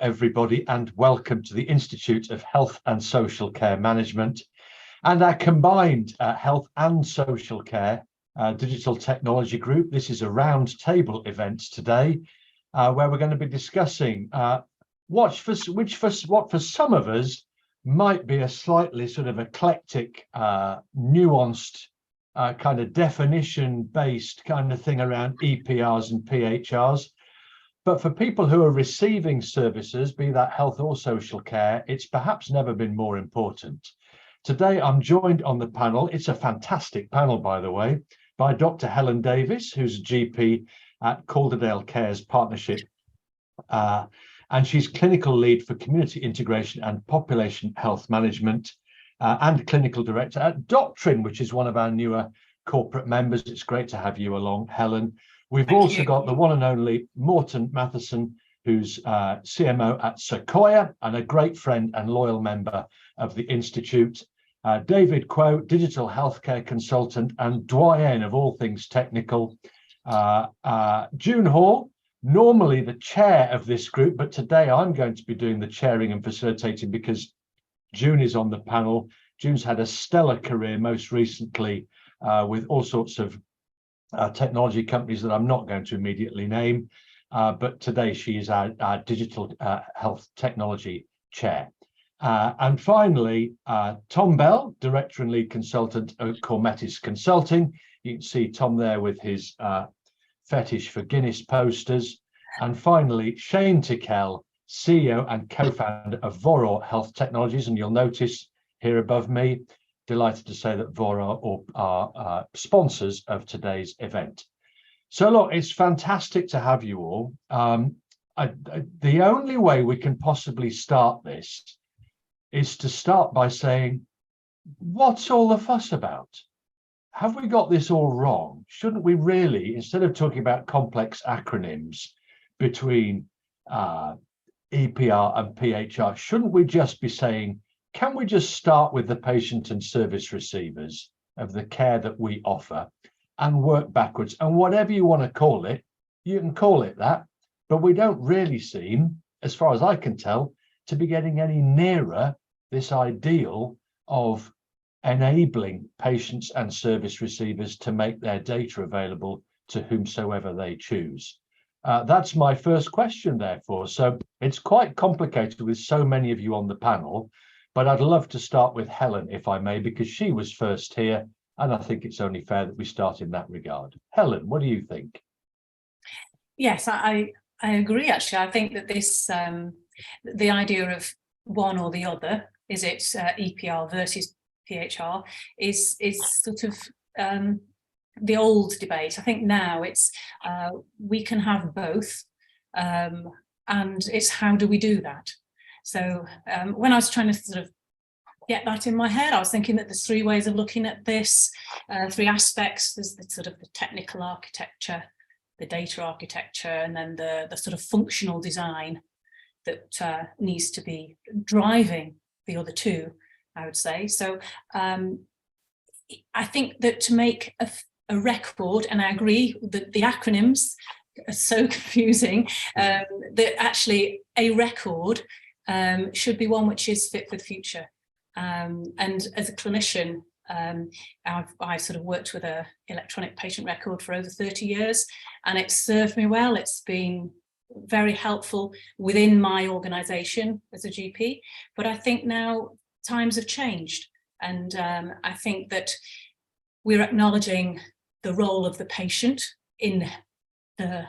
everybody, and welcome to the Institute of Health and Social Care Management and our combined health and social care digital technology group. This is a round table event today where we're going to be discussing what for some of us might be a slightly sort of eclectic, nuanced, kind of definition-based kind of thing around EPRs and PHRs. But for people who are receiving services, be that health or social care, it's perhaps never been more important. Today, I'm joined on the panel. It's a fantastic panel, by the way, by Dr. Helen Davies, who's a GP at Calderdale Cares Partnership, and she's clinical lead for community integration and population health management, and clinical director at Doctrin, which is one of our newer corporate members. It's great to have you along, Helen. We've also got the one and only Morten, who's CMO at Sekoia and a great friend and loyal member of the Institute. David Quo, digital healthcare consultant and doyen of all things technical. June Hall, normally the chair of this group, but today I'm going to be doing the chairing and facilitating because June is on the panel. June's had a stellar career, most recently with all sorts of technology companies that I'm not going to immediately name, but today she is our digital health technology chair. And finally, Tom Bell, director and lead consultant at Cormetis Consulting. You can see Tom there with his fetish for Guinness posters. And finally, Shane Tickell, CEO and co-founder of Voror Health Technologies. And you'll notice here above me, delighted to say that Voror are sponsors of today's event. So look, it's fantastic to have you all. The only way we can possibly start this is to start by saying, what's all the fuss about? Have we got this all wrong? Shouldn't we really, instead of talking about complex acronyms between EPR and PHR, shouldn't we just be saying, can we just start with the patient and service receivers of the care that we offer and work backwards? And whatever you want to call it, you can call it that. But we don't really seem, as far as I can tell, to be getting any nearer this ideal of enabling patients and service receivers to make their data available to whomsoever they choose. That's my first question, therefore. So it's quite complicated with so many of you on the panel. But I'd love to start with Helen, if I may, because she was first here, and I think it's only fair that we start in that regard. Helen, what do you think? Yes, I agree, actually. I think that this, the idea of one or the other, is it EPR versus PHR, is sort of the old debate. I think now it's, we can have both, and it's how do we do that? So when I was trying to sort of get that in my head, I was thinking that there's three ways of looking at this, three aspects. There's the sort of the technical architecture, the data architecture, and then the sort of functional design that needs to be driving the other two, I would say. So I think that to make a record, and I agree that the acronyms are so confusing, that actually a record should be one which is fit for the future. And as a clinician, I've sort of worked with an electronic patient record for over 30 years, and it's served me well. It's been very helpful within my organisation as a GP. But I think now times have changed, and I think that we're acknowledging the role of the patient in the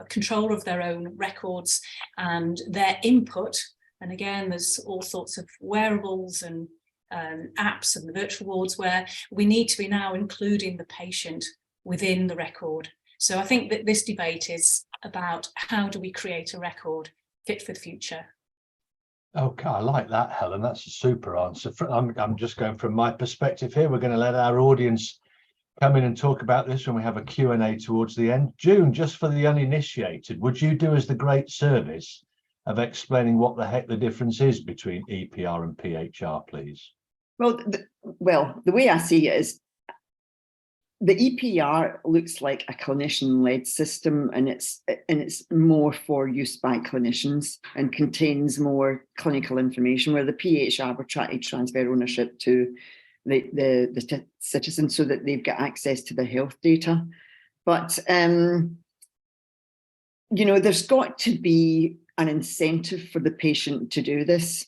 control of their own records and their input. And again, there's all sorts of wearables and apps and the virtual wards where we need to be now including the patient within the record. So I think that this debate is about how do we create a record fit for the future. Okay, I like that, Helen. That's a super answer. I'm just going from my perspective here. We're going to let our audience come in and talk about this when we have a Q&A towards the end. June, just for the uninitiated, would you do us the great service of explaining what the heck the difference is between EPR and PHR, please? Well, the way I see it is, the EPR looks like a clinician-led system, and it's more for use by clinicians and contains more clinical information, where the PHR will try to transfer ownership to the citizens so that they've got access to the health data. But you know, there's got to be an incentive for the patient to do this.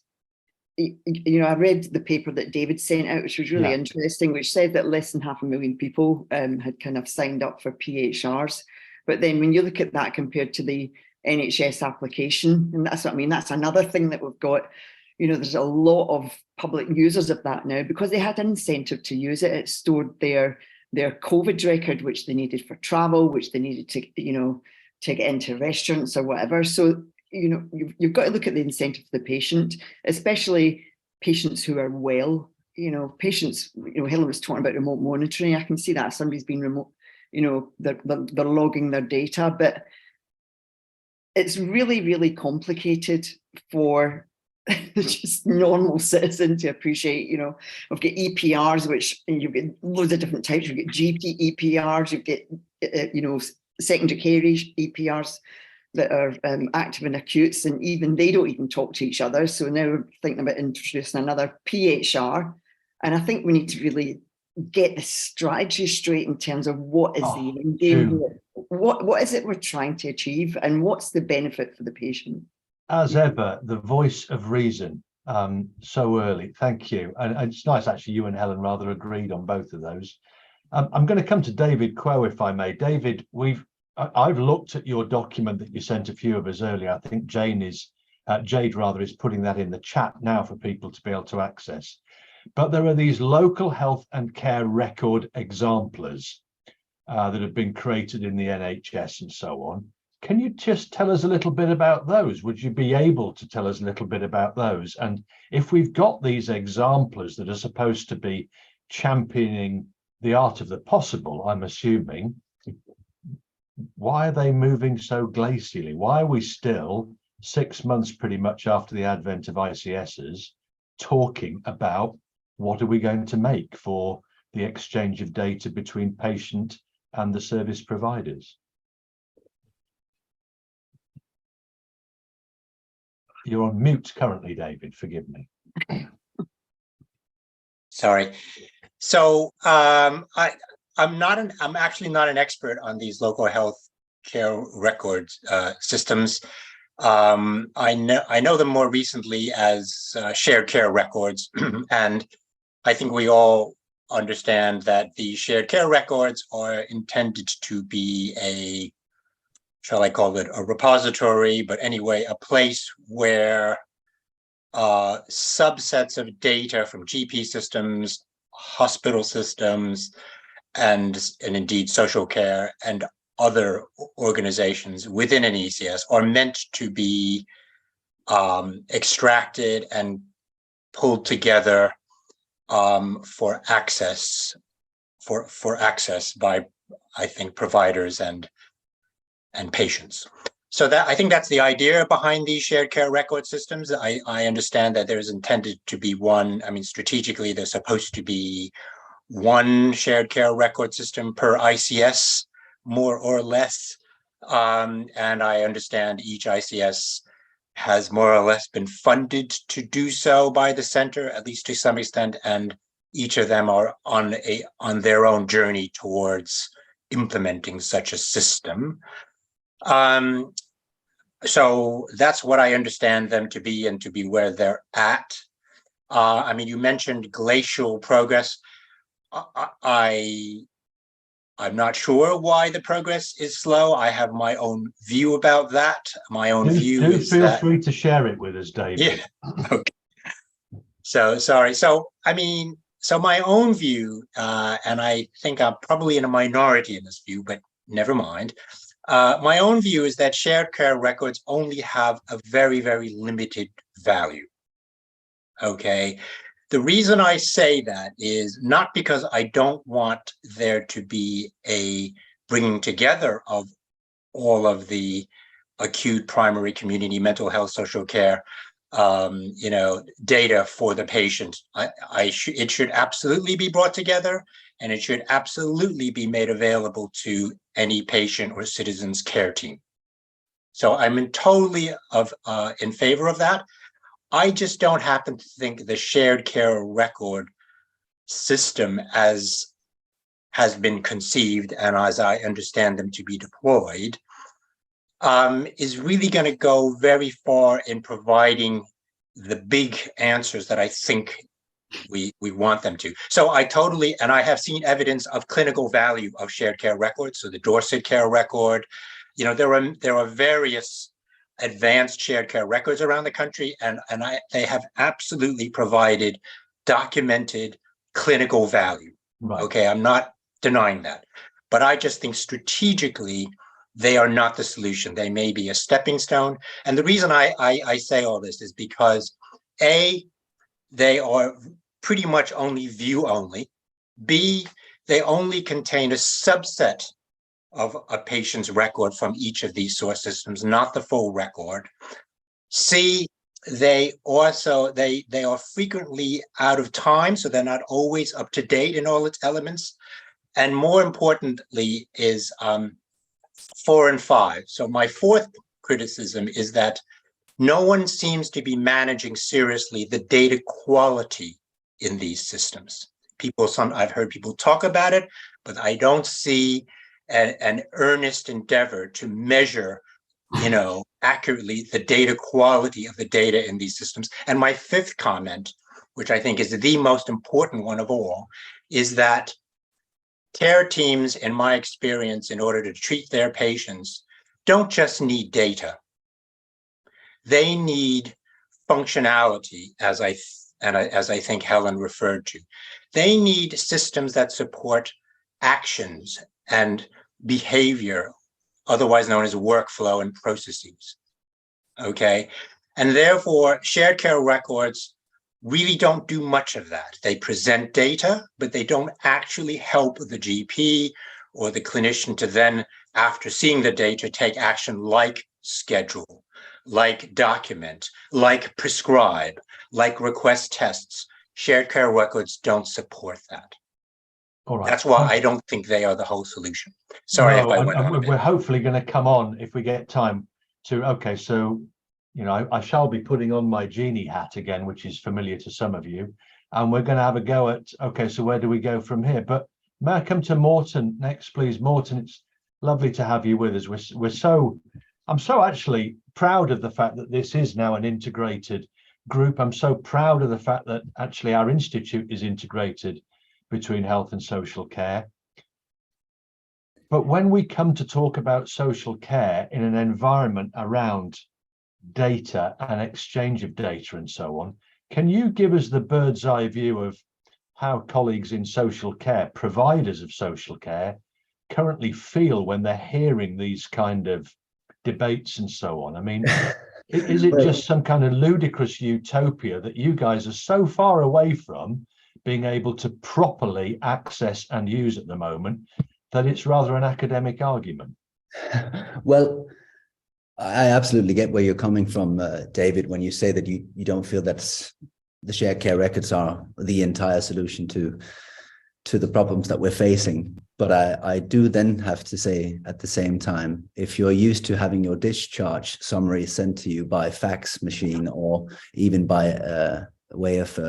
You know, I read the paper that David sent out, which was really interesting, which said that less than 500,000 people had kind of signed up for PHRs. But then when you look at that compared to the NHS application, and that's what I mean, that's another thing that we've got. You know, there's a lot of public users of that now because they had an incentive to use it. It stored their COVID record, which they needed for travel, which they needed to, you know, to get into restaurants or whatever. So, you know, you've got to look at the incentive for the patient, especially patients who are well. You know, patients, you know, Helen was talking about remote monitoring. I can see that somebody's been remote, you know, they're logging their data, but it's really, really complicated for just normal citizen to appreciate. You know, we've got EPRs, which you get loads of different types. You get GP EPRs, you get, you know, secondary care EPRs that are active in acutes, and even they don't even talk to each other. So now we're thinking about introducing another PHR. And I think we need to really get the strategy straight in terms of what is the end game, what is it we're trying to achieve, and what's the benefit for the patient. As ever, the voice of reason, so early. Thank you. And it's nice, actually, you and Helen rather agreed on both of those. I'm going to come to David Quo, if I may. David, I've looked at your document that you sent a few of us earlier. I think Jade is putting that in the chat now for people to be able to access. But there are these local health and care record exemplars that have been created in the NHS and so on. Can you just tell us a little bit about those? Would you be able to tell us a little bit about those? And if we've got these exemplars that are supposed to be championing the art of the possible, I'm assuming, why are they moving so glacially? Why are we still 6 months pretty much after the advent of ICSs talking about what are we going to make for the exchange of data between patient and the service providers? You're on mute currently, David, forgive me. Sorry. So I'm actually not an expert on these local health care records systems. I know them more recently as shared care records, and I think we all understand that the shared care records are intended to be a, shall I call it a repository, but anyway, a place where subsets of data from GP systems, hospital systems, and indeed social care and other organizations within an ECS are meant to be extracted and pulled together for access by, I think, providers and patients. So that, I think that's the idea behind these shared care record systems. I understand that there's intended to be one. I mean, strategically, there's supposed to be one shared care record system per ICS, more or less. And I understand each ICS has more or less been funded to do so by the center, at least to some extent, and each of them are on their own journey towards implementing such a system. So that's what I understand them to be and to be where they're at. I mean, you mentioned glacial progress. I'm not sure why the progress is slow. I have my own view about that. My own view is feel free to share it with us, David. Yeah. Okay. So sorry. So I mean, so my own view, and I think I'm probably in a minority in this view, but never mind. My own view is that shared care records only have a very, very limited value. Okay. The reason I say that is not because I don't want there to be a bringing together of all of the acute primary community mental health social care data for the patient. It should absolutely be brought together, and it should absolutely be made available to any patient or citizen's care team. So I'm totally in favor of that. I just don't happen to think the shared care record system, as has been conceived and as I understand them to be deployed, is really going to go very far in providing the big answers that I think we want them to. So I have seen evidence of clinical value of shared care records. So the Dorset Care Record, there are various advanced shared care records around the country, and they have absolutely provided documented clinical value. Right. Okay, I'm not denying that, but I just think strategically they are not the solution. They may be a stepping stone. And the reason I say all this is because A, they are pretty much only view only. B, they only contain a subset of a patient's record from each of these source systems, not the full record. C, they are frequently out of time, so they're not always up to date in all its elements. And more importantly is 4 and 5. So my fourth criticism is that no one seems to be managing seriously the data quality in these systems. I've heard people talk about it, but I don't see an earnest endeavor to measure, accurately the data quality of the data in these systems. And my fifth comment, which I think is the most important one of all, is that care teams, in my experience, in order to treat their patients, don't just need data. They need functionality, as I think Helen referred to. They need systems that support actions and behavior, otherwise known as workflow and processes. Okay, and therefore shared care records really don't do much of that. They present data, but they don't actually help the GP or the clinician to then, after seeing the data, take action like schedule, like document, like prescribe, like request tests. Shared care records don't support that. All right. That's why I don't think they are the whole solution. Sorry if I went on a bit. We're hopefully going to come on, if we get time, to, okay, so, I shall be putting on my genie hat again, which is familiar to some of you, and we're going to have a go at, okay, so where do we go from here? But may I come to Morten next, please? Morten, it's lovely to have you with us. I'm so actually proud of the fact that this is now an integrated group. I'm so proud of the fact that actually our institute is integrated between health and social care. But when we come to talk about social care in an environment around data and exchange of data and so on, can you give us the bird's eye view of how colleagues in social care, providers of social care, currently feel when they're hearing these kind of debates and so on? I mean, is it just some kind of ludicrous utopia that you guys are so far away from being able to properly access and use at the moment that it's rather an academic argument? Well, I absolutely get where you're coming from, David, when you say that you don't feel that the shared care records are the entire solution to the problems that we're facing. But I do then have to say at the same time, if you're used to having your discharge summary sent to you by fax machine or even by way of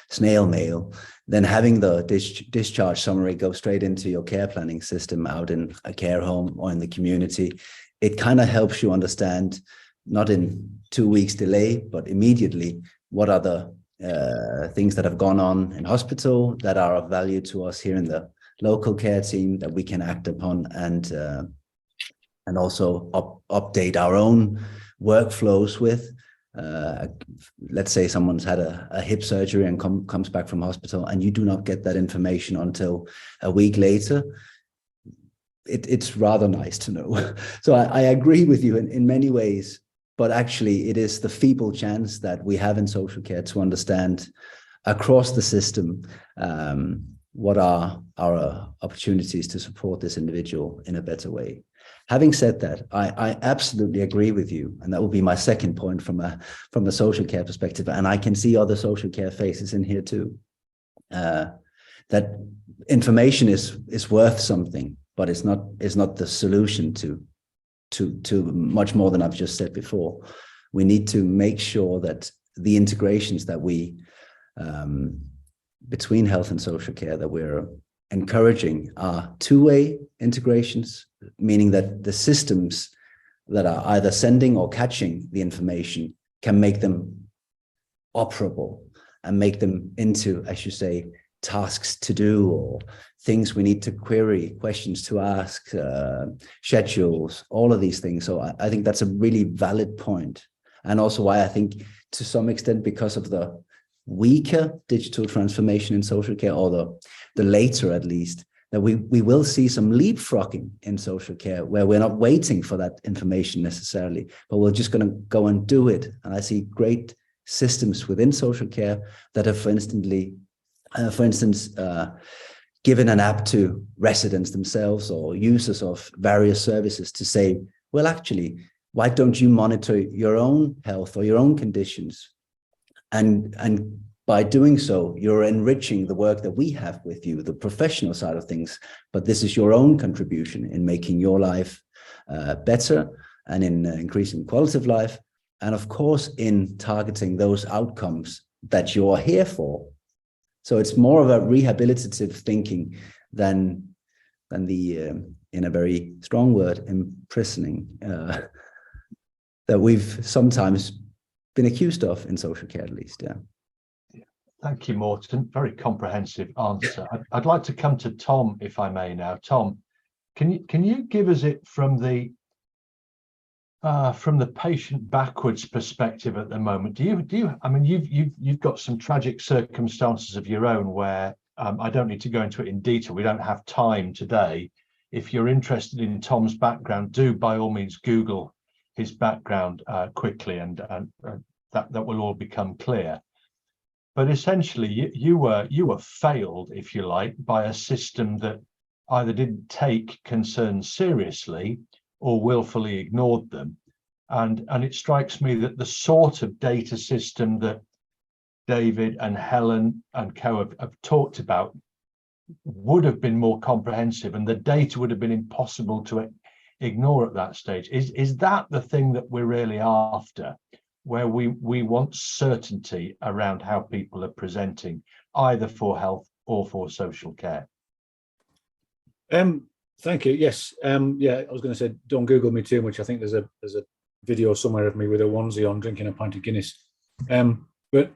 snail mail, then having the discharge summary go straight into your care planning system out in a care home or in the community, it kind of helps you understand, not in 2 weeks delay, but immediately, what are the things that have gone on in hospital that are of value to us here in the local care team that we can act upon, and also update our own workflows with. Let's say someone's had a hip surgery and comes back from hospital, and you do not get that information until a week later. It's rather nice to know. So I agree with you in many ways, but actually it is the feeble chance that we have in social care to understand across the system what are our opportunities to support this individual in a better way. Having said that, I absolutely agree with you, and that will be my second point from a social care perspective. And I can see other social care faces in here too. That information is worth something, but it's not the solution to much more than I've just said before. We need to make sure that the integrations that we between health and social care that we're encouraging are two-way integrations, meaning that the systems that are either sending or catching the information can make them operable and make them into, as you say, tasks to do or things we need to query, questions to ask, schedules, all of these things. So I think that's a really valid point. And also why I think to some extent, because of the weaker digital transformation in social care, or the later at least, that we will see some leapfrogging in social care where we're not waiting for that information necessarily, but we're just going to go and do it. And I see great systems within social care that have, for instance, given an app to residents themselves or users of various services to say, well, actually, why don't you monitor your own health or your own conditions? And by doing so, you're enriching the work that we have with you, the professional side of things, but this is your own contribution in making your life better and in increasing quality of life. And of course, in targeting those outcomes that you're here for. So it's more of a rehabilitative thinking than the, in a very strong word, imprisoning that we've sometimes been accused of in social care, at least. Yeah. Thank you, Morten. Very comprehensive answer. I'd like to come to Tom, if I may now. Tom, can you give us it from the patient backwards perspective at the moment? Do you? I mean, you've got some tragic circumstances of your own where I don't need to go into it in detail. We don't have time today. If you're interested in Tom's background, do by all means Google his background quickly, and that will all become clear. But essentially, you were failed, if you like, by a system that either didn't take concerns seriously or willfully ignored them. And it strikes me that the sort of data system that David and Helen and co have talked about would have been more comprehensive, and the data would have been impossible to ignore at that stage. Is that the thing that we're really after, where we want certainty around how people are presenting, either for health or for social care? Thank you. Yes. Yeah, I was going to say, don't Google me too much. I think there's a video somewhere of me with a onesie on drinking a pint of Guinness. But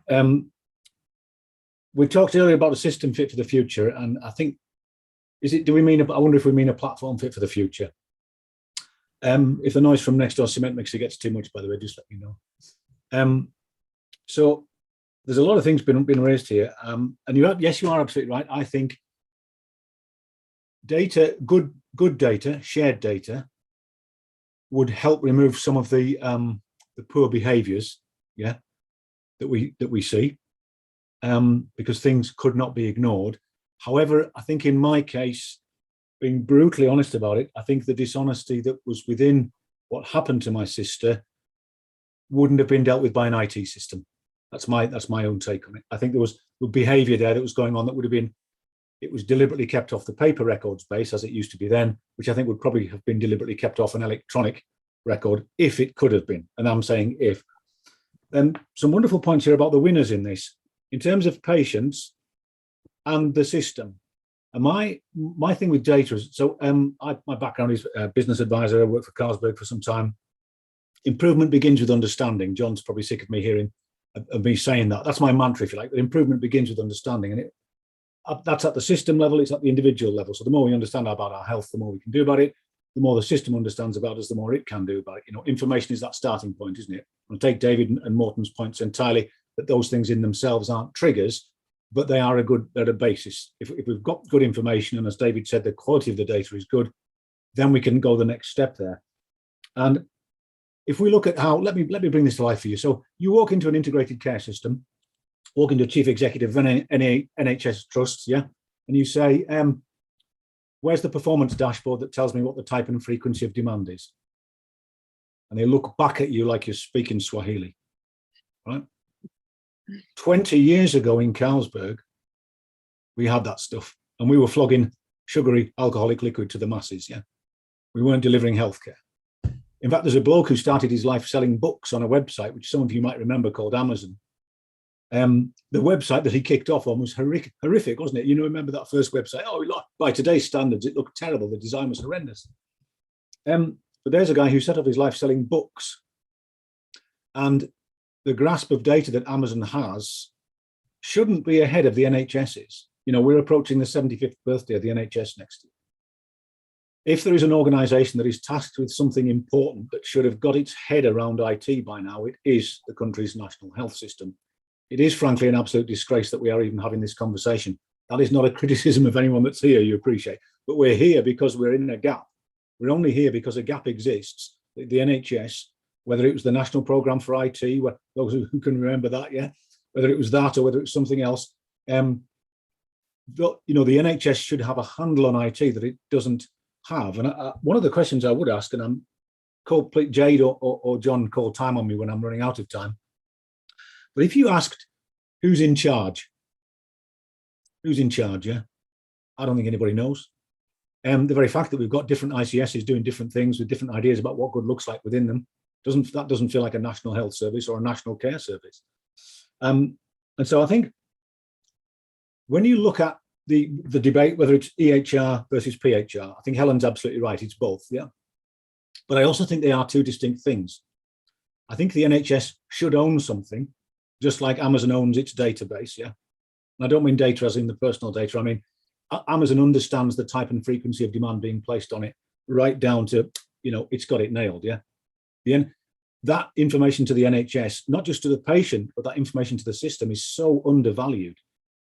we talked earlier about a system fit for the future, and I think, I wonder if we mean a platform fit for the future. If the noise from next door cement mixer gets too much, by the way, just let me know. So there's a lot of things been raised here, and yes, you are absolutely right. I think data, good data, shared data, would help remove some of the poor behaviours, yeah, that we see, because things could not be ignored. However, I think in my case, being brutally honest about it, I think the dishonesty that was within what happened to my sister wouldn't have been dealt with by an IT system. That's my own take on it. I think there was behaviour there that was going on that would have been, it was deliberately kept off the paper records base as it used to be then, which I think would probably have been deliberately kept off an electronic record if it could have been. And I'm saying if. Then some wonderful points here about the winners in this, in terms of patients and the system. And my thing with data is, so my background is a business advisor. I worked for Carlsberg for some time. Improvement begins with understanding. John's probably sick of me hearing of me saying that. That's my mantra, if you like. That improvement begins with understanding, and that's at the system level. It's at the individual level. So the more we understand about our health, the more we can do about it. The more the system understands about us, the more it can do about it. You know, information is that starting point, isn't it? I'll take David and Morten's points entirely, that those things in themselves aren't triggers, but they're a basis. If we've got good information, and as David said, the quality of the data is good, then we can go the next step there. And if we look at how, let me bring this to life for you. So you walk into an integrated care system, walk into a chief executive of any NHS trusts, yeah, and you say, where's the performance dashboard that tells me what the type and frequency of demand is? And they look back at you like you're speaking Swahili, right? 20 years ago in Carlsberg, we had that stuff, and we were flogging sugary alcoholic liquid to the masses, yeah? We weren't delivering healthcare. In fact, there's a bloke who started his life selling books on a website, which some of you might remember, called Amazon. The website that he kicked off on was horrific, wasn't it? You know, remember that first website? Oh, by today's standards, it looked terrible. The design was horrendous. But there's a guy who set up his life selling books. And the grasp of data that Amazon has shouldn't be ahead of the NHS's. You know, we're approaching the 75th birthday of the NHS next year. If there is an organisation that is tasked with something important that should have got its head around IT by now, it is the country's national health system. It is frankly an absolute disgrace that we are even having this conversation. That is not a criticism of anyone that's here, you appreciate, but we're here because we're in a gap. We're only here because a gap exists. The NHS, whether it was the National Programme for IT, those who can remember that, yeah, whether it was that or whether it's something else, you know, the NHS should have a handle on IT that it doesn't have. And one of the questions I would ask, and I'm Jade or John call time on me when I'm running out of time, but if you asked who's in charge, yeah, I don't think anybody knows. The very fact that we've got different ICSs doing different things with different ideas about what good looks like within them, that doesn't feel like a national health service or a national care service. And so I think when you look at the debate, whether it's EHR versus PHR, I think Helen's absolutely right, it's both, yeah. But I also think they are two distinct things. I think the NHS should own something, just like Amazon owns its database, yeah. And I don't mean data as in the personal data, I mean, Amazon understands the type and frequency of demand being placed on it, right down to, you know, it's got it nailed, yeah. That information to the NHS, not just to the patient, but that information to the system is so undervalued.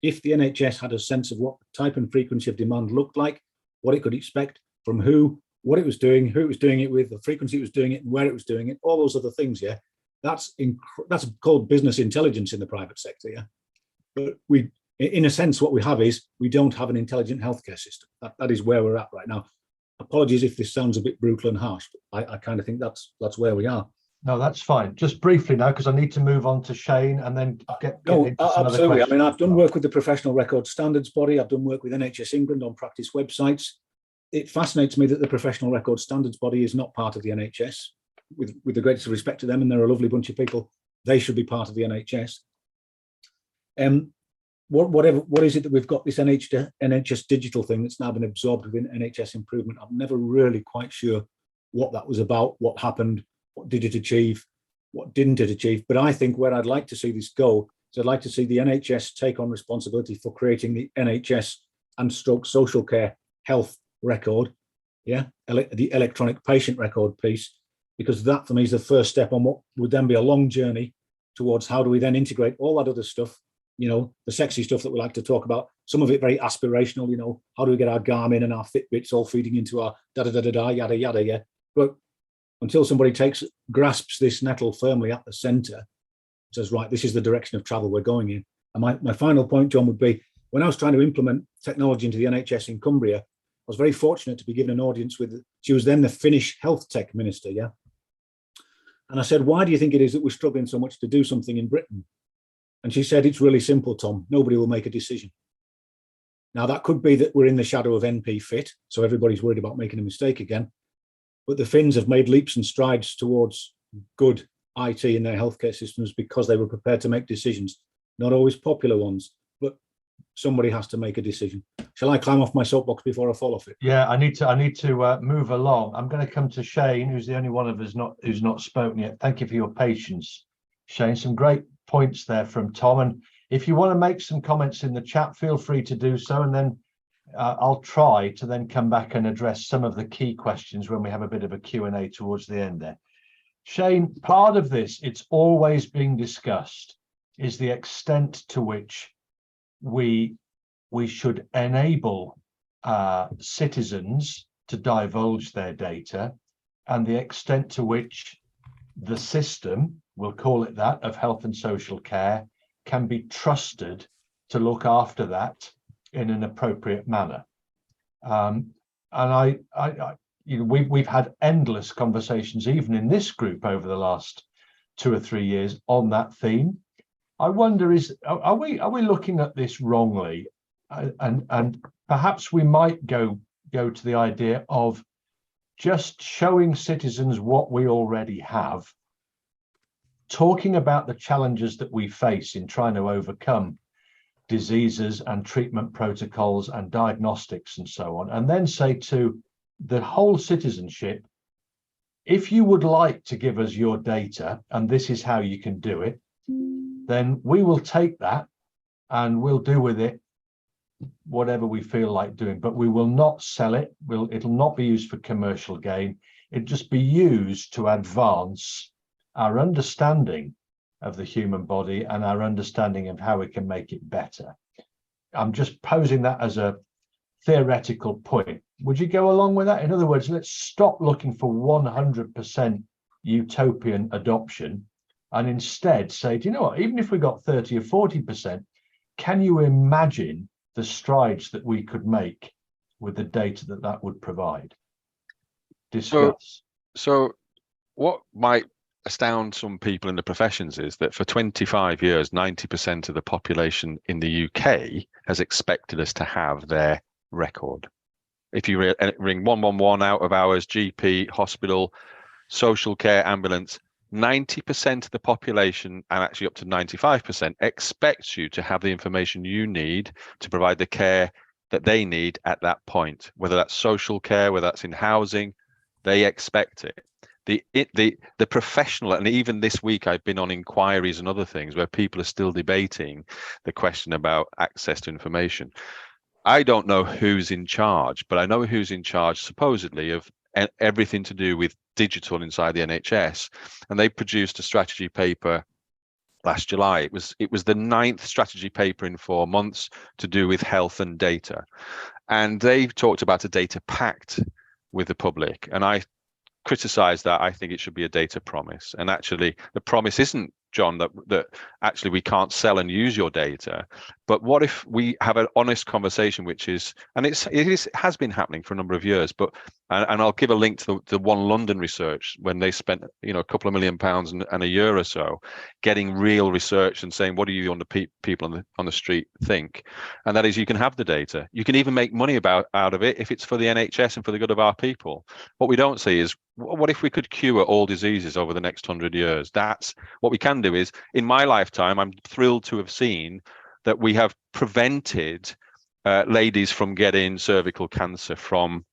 If the NHS had a sense of what type and frequency of demand looked like, what it could expect from who, what it was doing, who it was doing it with, the frequency it was doing it, and where it was doing it, all those other things, yeah, that's called business intelligence in the private sector, yeah. But in a sense, what we have is we don't have an intelligent healthcare system. That is where we're at right now. Apologies if this sounds a bit brutal and harsh, but I kind of think that's where we are. No, that's fine. Just briefly now, because I need to move on to Shane and then get into some absolutely. other I mean, I've done work with the Professional Record Standards Body. I've done work with NHS England on practice websites. It fascinates me that the Professional Record Standards Body is not part of the NHS. With the greatest respect to them, and they're a lovely bunch of people, they should be part of the NHS. What is it that we've got this NHS digital thing that's now been absorbed within NHS improvement? I'm never really quite sure what that was about, what happened, what did it achieve, what didn't it achieve. But I think where I'd like to see this go is I'd like to see the NHS take on responsibility for creating the NHS and stroke social care health record, yeah, the electronic patient record piece, because that for me is the first step on what would then be a long journey towards how do we then integrate all that other stuff, you know, the sexy stuff that we like to talk about, some of it very aspirational, you know, how do we get our Garmin and our Fitbits all feeding into our da-da-da-da-da, yada, yada, yeah. But until somebody grasps this nettle firmly at the centre, says, right, this is the direction of travel we're going in. And my final point, John, would be, when I was trying to implement technology into the NHS in Cumbria, I was very fortunate to be given an audience with, she was then the Finnish health tech minister, yeah. And I said, why do you think it is that we're struggling so much to do something in Britain? And she said, it's really simple, Tom. Nobody will make a decision. Now, that could be that we're in the shadow of NP Fit, so everybody's worried about making a mistake again. But the Finns have made leaps and strides towards good IT in their healthcare systems because they were prepared to make decisions, not always popular ones, but somebody has to make a decision. Shall I climb off my soapbox before I fall off it? Yeah, I need to move along. I'm going to come to Shane, who's the only one of us who's not spoken yet. Thank you for your patience, Shane. Some great points there from Tom. And if you want to make some comments in the chat, feel free to do so. And then I'll try to then come back and address some of the key questions when we have a bit of a Q&A towards the end there. Shane, part of this, it's always being discussed, is the extent to which we should enable citizens to divulge their data, and the extent to which the system, we'll call it that, of health and social care can be trusted to look after that in an appropriate manner. and we've had endless conversations, even in this group, over the last 2 or 3 years on that theme. I wonder, are we looking at this wrongly, and perhaps we might go to the idea of just showing citizens what we already have, talking about the challenges that we face in trying to overcome diseases and treatment protocols and diagnostics and so on, and then say to the whole citizenship, if you would like to give us your data and this is how you can do it, then we will take that and we'll do with it whatever we feel like doing, but we will not sell it. It'll not be used for commercial gain. It'll just be used to advance our understanding of the human body and our understanding of how we can make it better. I'm just posing that as a theoretical point. Would you go along with that? In other words, let's stop looking for 100% utopian adoption and instead say, do you know what, even if we got 30 or 40%, can you imagine the strides that we could make with the data that would provide? Discuss. So what might astound some people in the professions is that for 25 years, 90% of the population in the UK has expected us to have their record. If you ring 111 out of hours, GP, hospital, social care, ambulance, 90% of the population, and actually up to 95%, expects you to have the information you need to provide the care that they need at that point, whether that's social care, whether that's in housing, they expect it. The professional, and even this week I've been on inquiries and other things where people are still debating the question about access to information. I don't know who's in charge, but I know who's in charge supposedly of everything to do with digital inside the NHS, and they produced a strategy paper last July. It was the 9th strategy paper in 4 months to do with health and data, and they talked about a data pact with the public, and I criticize that. I think it should be a data promise, and actually the promise isn't, John, that actually we can't sell and use your data, but what if we have an honest conversation, which is, and it has been happening for a number of years, but and I'll give a link to the One London research when they spent a couple of £1 million and a year or so getting real research and saying, what do you on the people on the street think? And that is, you can have the data, you can even make money out of it if it's for the NHS and for the good of our people. What we don't see is, what if we could cure all diseases over the next 100 years? That's what we can do. Is in my lifetime, I'm thrilled to have seen that we have prevented ladies from getting cervical cancer from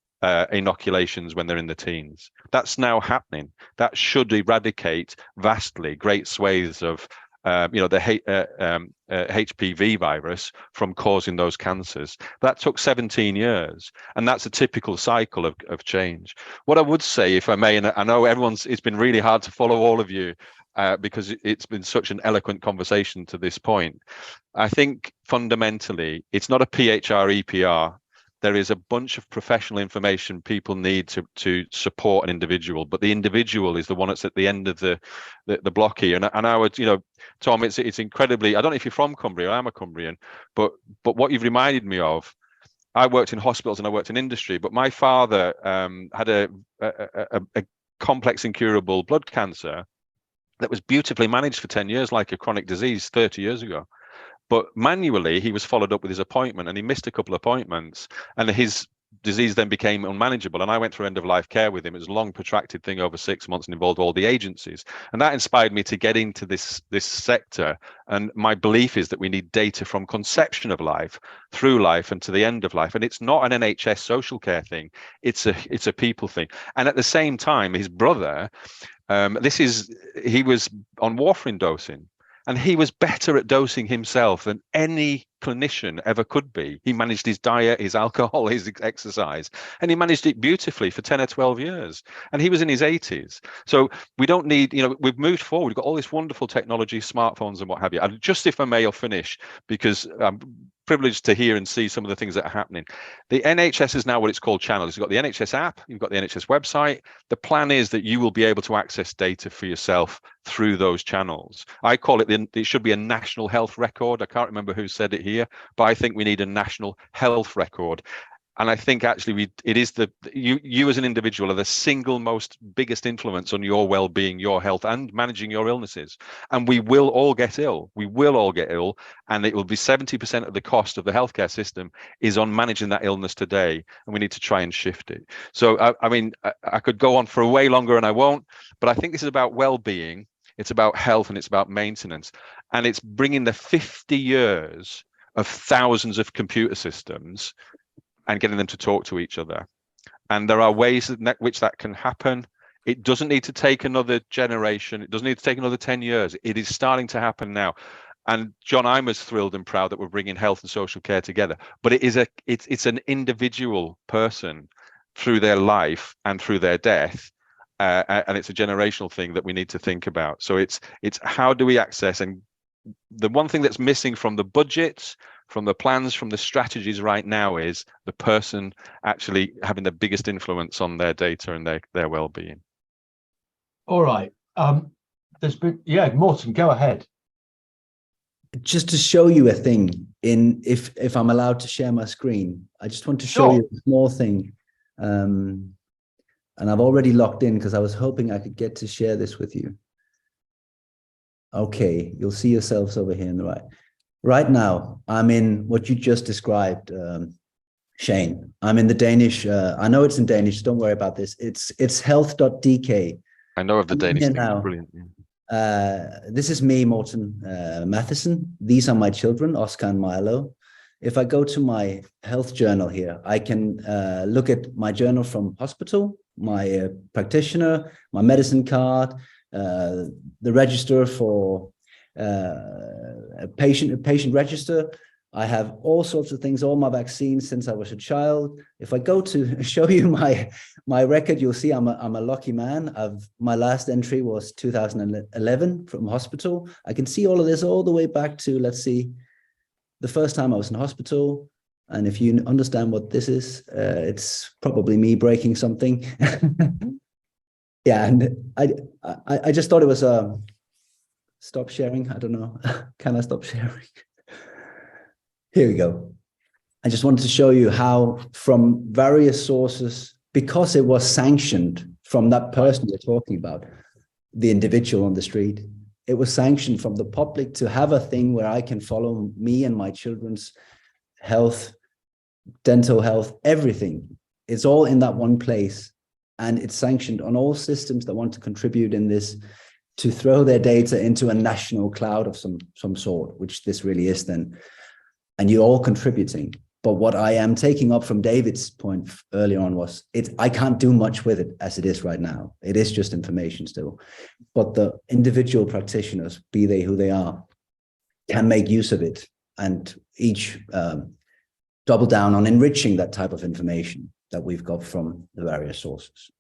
inoculations when they're in the teens. That's now happening. That should eradicate vastly great swathes of the HPV virus from causing those cancers. That took 17 years, and that's a typical cycle of change. What I would say, if I may, and I know it's been really hard to follow all of you because it's been such an eloquent conversation to this point. I think fundamentally, it's not a PHR, EPR. There is a bunch of professional information people need to support an individual, but the individual is the one that's at the end of the block here. And I would, Tom, it's incredibly, I don't know if you're from Cumbria, I'm a Cumbrian, but what you've reminded me of, I worked in hospitals and I worked in industry, but my father had a complex incurable blood cancer that was beautifully managed for 10 years, like a chronic disease 30 years ago. But manually, he was followed up with his appointment, and he missed a couple of appointments, and his disease then became unmanageable. And I went through end-of-life care with him. It was a long, protracted thing over 6 months and involved all the agencies. And that inspired me to get into this sector. And my belief is that we need data from conception of life, through life, and to the end of life. And it's not an NHS social care thing. It's a people thing. And at the same time, his brother, he was on warfarin dosing. And he was better at dosing himself than any clinician ever could be. He managed his diet, his alcohol, his exercise, and he managed it beautifully for 10 or 12 years. And he was in his 80s. So we don't need, we've moved forward. We've got all this wonderful technology, smartphones and what have you. And just if I may, I'll finish, because I'm privileged to hear and see some of the things that are happening. The NHS is now what it's called channels. You've got the NHS app, you've got the NHS website. The plan is that you will be able to access data for yourself through those channels. I call it, it should be a national health record. I can't remember who said it here, but I think we need a national health record. And I think actually it is you as an individual are the single most biggest influence on your well-being, your health, and managing your illnesses. And we will all get ill. We will all get ill, and it will be 70% of the cost of the healthcare system is on managing that illness today, and we need to try and shift it. So I mean, I could go on for way longer, and I won't. But I think this is about well-being. It's about health, and it's about maintenance, and it's bringing the 50 years of thousands of computer systems and getting them to talk to each other. And there are ways in which that can happen. It doesn't need to take another generation. It doesn't need to take another 10 years. It is starting to happen now. And John, I'm as thrilled and proud that we're bringing health and social care together. But it's an individual person through their life and through their death. And it's a generational thing that we need to think about. So it's how do we access, and the one thing that's missing from the budgets, from the plans, from the strategies right now is the person actually having the biggest influence on their data and their well-being. All right. There's been, Morten, go ahead. Just to show you a thing, if I'm allowed to share my screen, I just want to show you a small thing. And I've already logged in because I was hoping I could get to share this with you. Okay, you'll see yourselves over here on the right. Right now, I'm in what you just described, Shane. I'm in the Danish. I know it's in Danish. Don't worry about this. It's health.dk. I know of the Danish thing. Now. Brilliant. This is me, Morten Mathiesen. These are my children, Oscar and Milo. If I go to my health journal here, I can look at my journal from hospital, my practitioner, my medicine card, the register for a patient register. I have all sorts of things, all my vaccines since I was a child. If I go to show you my record, you'll see I'm a lucky man. My last entry was 2011 from hospital. I can see all of this all the way back to, let's see, the first time I was in hospital. And if you understand what this is, it's probably me breaking something. Yeah, and I just thought it was stop sharing. I don't know. Can I stop sharing? Here we go. I just wanted to show you how from various sources, because it was sanctioned from that person you're talking about, the individual on the street, it was sanctioned from the public to have a thing where I can follow me and my children's health, dental health, everything. It's all in that one place. And it's sanctioned on all systems that want to contribute in this to throw their data into a national cloud of some sort, which this really is then. And you're all contributing. But what I am taking up from David's point earlier on was I can't do much with it as it is right now. It is just information still. But the individual practitioners, be they who they are, can make use of it and each double down on enriching that type of information that we've got from the various sources.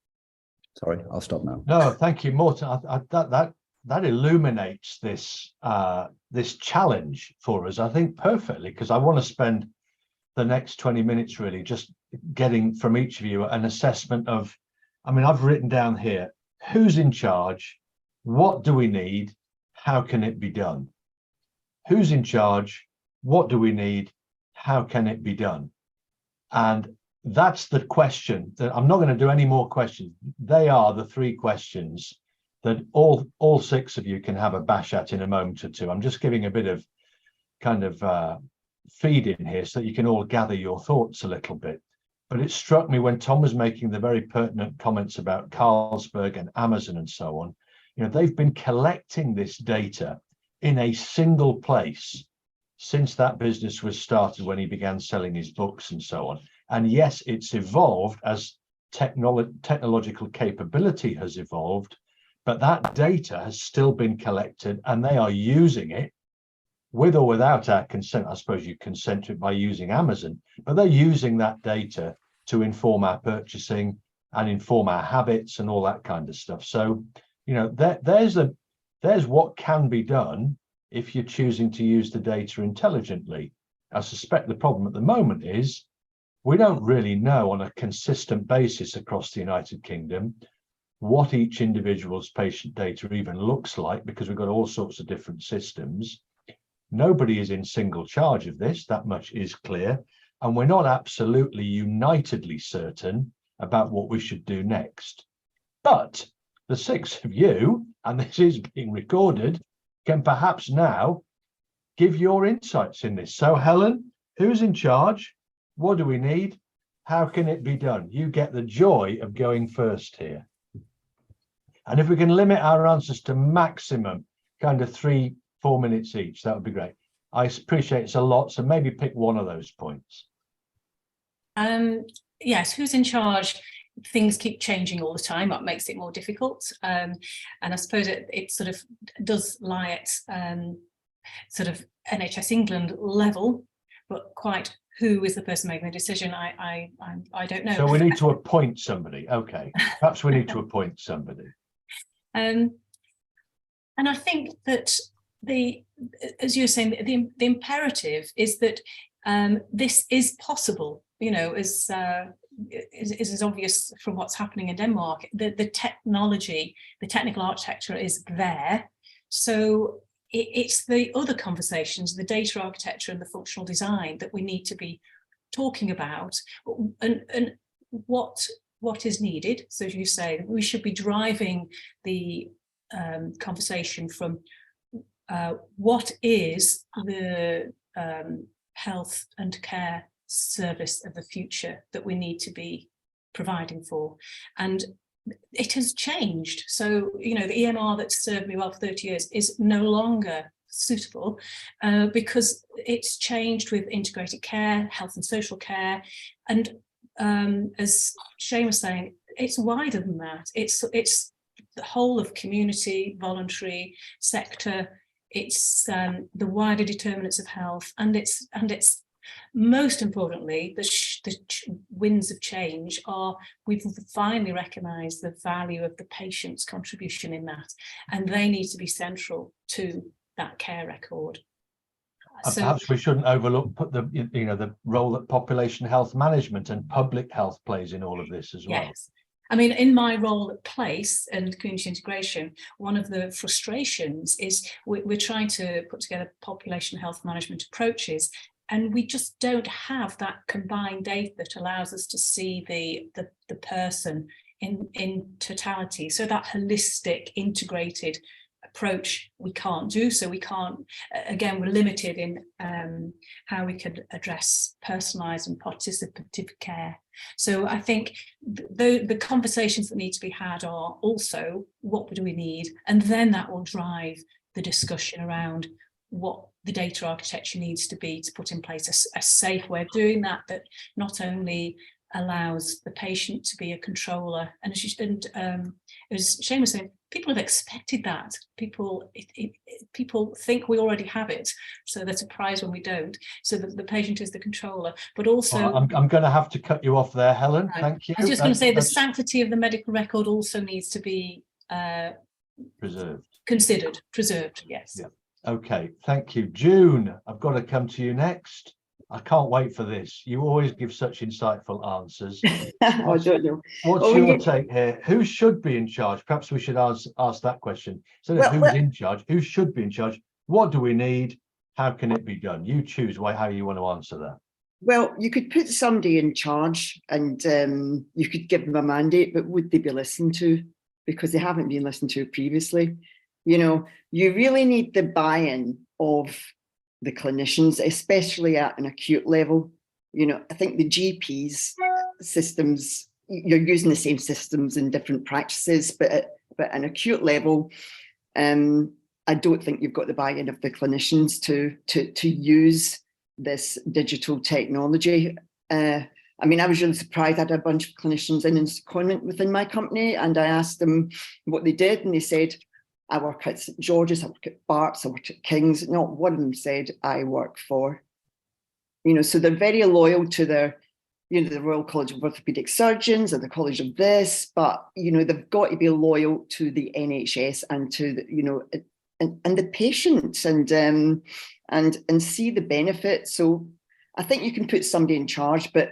Sorry, I'll stop now. No, thank you, Morten. That illuminates this this challenge for us, I think, perfectly, because I want to spend the next 20 minutes really just getting from each of you an assessment of, I mean, I've written down here, who's in charge, what do we need, how can it be done? Who's in charge, what do we need, how can it be done? And that's the question. That I'm not going to do any more questions. They are the three questions that all six of you can have a bash at in a moment or two. I'm just giving a bit of kind of feed in here so that you can all gather your thoughts a little bit. But it struck me when Tom was making the very pertinent comments about Carlsberg and Amazon and so on, you know, they've been collecting this data in a single place since that business was started, when he began selling his books and so on. And yes, it's evolved as technological capability has evolved, but that data has still been collected and they are using it with or without our consent. I suppose you consent to it by using Amazon, but they're using that data to inform our purchasing and inform our habits and all that kind of stuff. So, you know, there's what can be done if you're choosing to use the data intelligently. I suspect the problem at the moment is we don't really know on a consistent basis across the United Kingdom what each individual's patient data even looks like, because we've got all sorts of different systems. Nobody is in single charge of this, that much is clear. and we're not absolutely unitedly certain about what we should do next. But the 6 of you, and this is being recorded, can perhaps now give your insights in this. So Helen, who's in charge? What do we need? How can it be done? You get the joy of going first here. And if we can limit our answers to maximum kind of 3-4 minutes each, that would be great. I appreciate it's a lot, so maybe pick one of those points. Yes, who's in charge? Things keep changing all the time. That makes it more difficult. And I suppose it sort of does lie at sort of NHS England level, but quite who is the person making the decision, I don't know. So we need to appoint somebody. Okay, perhaps we need to appoint somebody. And I think that as you were saying, the imperative is that this is possible. You know, is obvious from what's happening in Denmark. The technology, the technical architecture is there. So it's the other conversations, the data architecture and the functional design that we need to be talking about, and what is needed. So as you say, we should be driving the conversation from what is the health and care service of the future that we need to be providing for. And it has changed. So, you know, the EMR that served me well for 30 years is no longer suitable because it's changed with integrated care, health and social care. And as Shane was saying, it's wider than that. It's the whole of community, voluntary sector. It's the wider determinants of health, and it's most importantly, the winds of change are, we've finally recognised the value of the patient's contribution in that, and they need to be central to that care record. So perhaps we shouldn't overlook the role that population health management and public health plays in all of this as well. Yes. I mean, in my role at Place and community integration, one of the frustrations is we're trying to put together population health management approaches, and we just don't have that combined data that allows us to see the person in totality. So that holistic, integrated approach we can't do. So we can't, again, we're limited in how we could address personalised and participative care. So I think the conversations that need to be had are also, what do we need? And then that will drive the discussion around what the data architecture needs to be to put in place a safe way of doing that, that not only allows the patient to be a controller, and as Shane was saying, people have expected that. People think we already have it, so they're surprised when we don't. So the patient is the controller, but also I'm going to have to cut you off there, Helen. Right. Thank you. I was just going to say the sanctity of the medical record also needs to be preserved. Yes. Yeah. Okay. Thank you, June. I've got to come to you next. I can't wait for this. You always give such insightful answers. I don't know. What's your take here? Who should be in charge? Perhaps we should ask that question. So who's in charge? Who should be in charge? What do we need? How can it be done? You choose how you want to answer that. Well, you could put somebody in charge and you could give them a mandate, but would they be listened to? Because they haven't been listened to previously. You know, you really need the buy-in of the clinicians, especially at an acute level. You know, I think the GPs systems, you're using the same systems in different practices, but at an acute level, I don't think you've got the buy-in of the clinicians to use this digital technology. I mean, I was really surprised. I had a bunch of clinicians in secondment within my company, and I asked them what they did, and they said, I work at St George's, I work at Barts, I work at King's. Not one of them said I work for. You know, so they're very loyal to their, you know, the Royal College of Orthopaedic Surgeons or the College of this, but, you know, they've got to be loyal to the NHS and to the, you know, and the patients and see the benefit. So I think you can put somebody in charge, but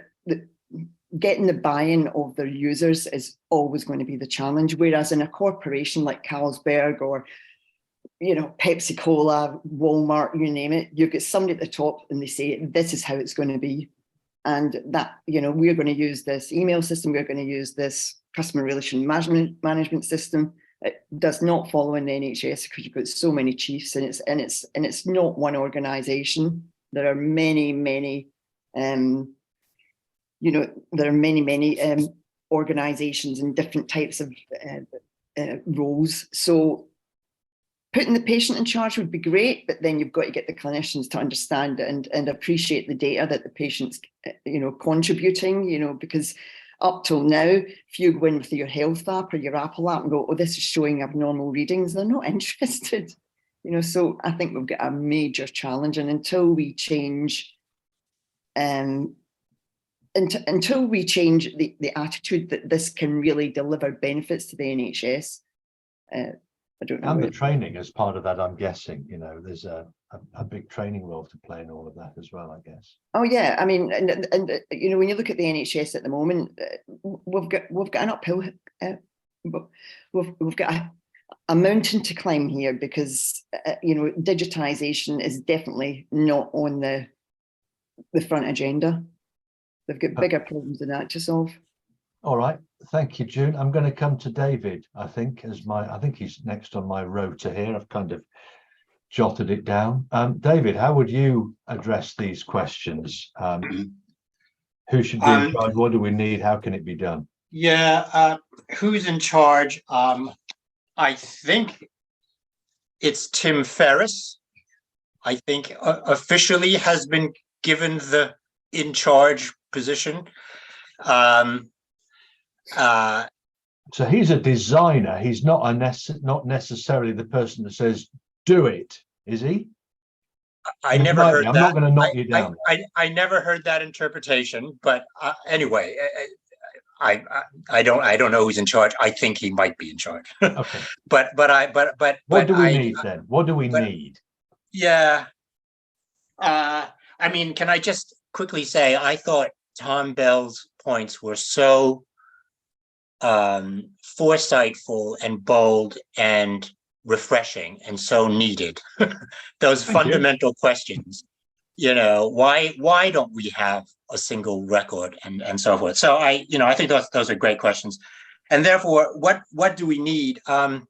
getting the buy-in of their users is always going to be the challenge. Whereas in a corporation like Carlsberg or, you know, Pepsi Cola, Walmart, you name it, you get somebody at the top and they say, this is how it's going to be. and that, we're going to use this email system, we're going to use this customer relation management system. It does not follow in the NHS because you've got so many chiefs, and it's not one organisation. There are many organisations and different types of roles. So putting the patient in charge would be great, but then you've got to get the clinicians to understand it and appreciate the data that the patient's, contributing, because up till now, if you go in with your health app or your Apple app and go, oh, this is showing abnormal readings, they're not interested. So I think we've got a major challenge, and until we change the attitude that this can really deliver benefits to the NHS, I don't know. And the training as part of that, I'm guessing, there's a big training role to play in all of that as well, I guess. Oh yeah, I mean, and when you look at the NHS at the moment, we've got an uphill, we've got a mountain to climb here, because digitisation is definitely not on the front agenda. They've got bigger problems than that to solve. All right, thank you, June. I'm going to come to David, I think he's next on my rota here. I've kind of jotted it down. David, how would you address these questions? Who should be in charge? What do we need? How can it be done? Yeah, who's in charge? I think it's Tim Ferriss. I think officially has been given the in charge position. So he's a designer. He's not necessarily the person that says do it, is he? I never heard that. I'm not going to knock you down. I never heard that interpretation, but anyway, I don't know who's in charge. I think he might be in charge. Okay. But what do we need then? What do we need? Yeah. I mean, can I just quickly say, I thought Tom Bell's points were so foresightful and bold and refreshing and so needed. Those fundamental questions, why don't we have a single record and so forth. So I think those are great questions. And therefore, what do we need? I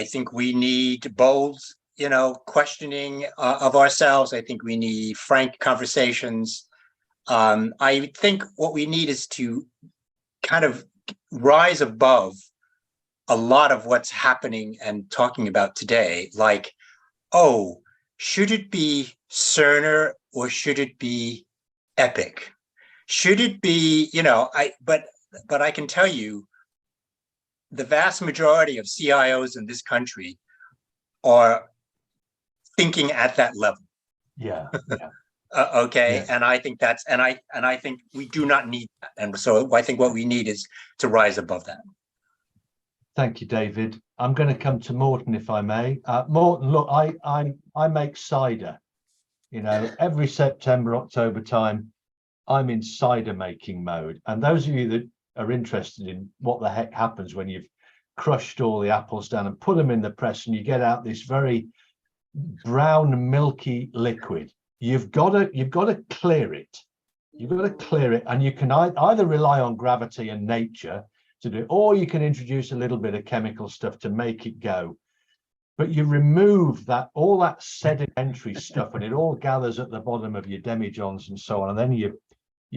think we need bold, questioning of ourselves. I think we need frank conversations. I think what we need is to kind of rise above a lot of what's happening and talking about today, like, oh, should it be Cerner or should it be Epic? Should it be, but I can tell you the vast majority of CIOs in this country are thinking at that level. Yeah. Okay. Yeah. And I think I think we do not need that. And so I think what we need is to rise above that. Thank you, David. I'm going to come to Morten, if I may. Morten, look, I make cider. Every September, October time, I'm in cider making mode. And those of you that are interested in what the heck happens when you've crushed all the apples down and put them in the press and you get out this very brown, milky liquid, you've got to clear it. You've got to clear it, and you can either rely on gravity and nature to do it, or you can introduce a little bit of chemical stuff to make it go. But you remove all that sedimentary stuff, and it all gathers at the bottom of your demijohns and so on, and then you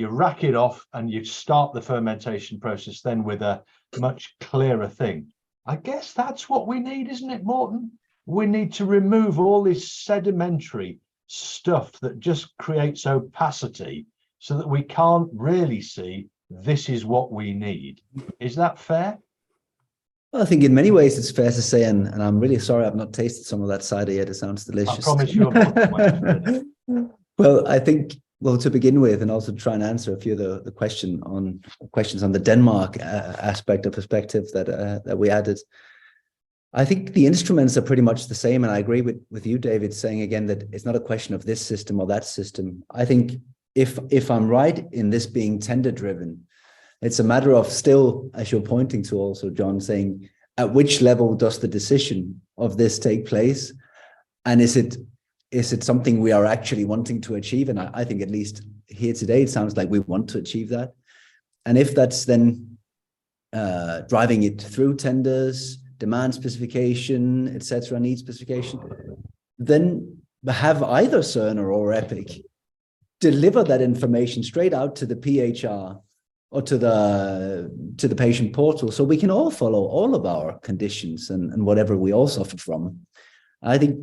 rack it off and you start the fermentation process then with a much clearer thing. I guess that's what we need, isn't it, Morten? We need to remove all this sedimentary stuff that just creates opacity so that we can't really see this is what we need. Is that fair? Well, I think in many ways it's fair to say, and I'm really sorry I've not tasted some of that cider yet. It sounds delicious. I promise you. Well, I think, to begin with, and also try and answer a few of the questions on the Denmark aspect or perspective that we added. I think the instruments are pretty much the same, and I agree with you, David, saying again that it's not a question of this system or that system. I think if I'm right in this being tender driven, it's a matter of still, as you're pointing to also, John, saying at which level does the decision of this take place, and is it is it something we are actually wanting to achieve? And I think at least here today, it sounds like we want to achieve that. And if that's then driving it through tenders, demand specification, etc., need specification, then have either Cerner or Epic deliver that information straight out to the PHR or to the patient portal, so we can all follow all of our conditions and whatever we all suffer from. I think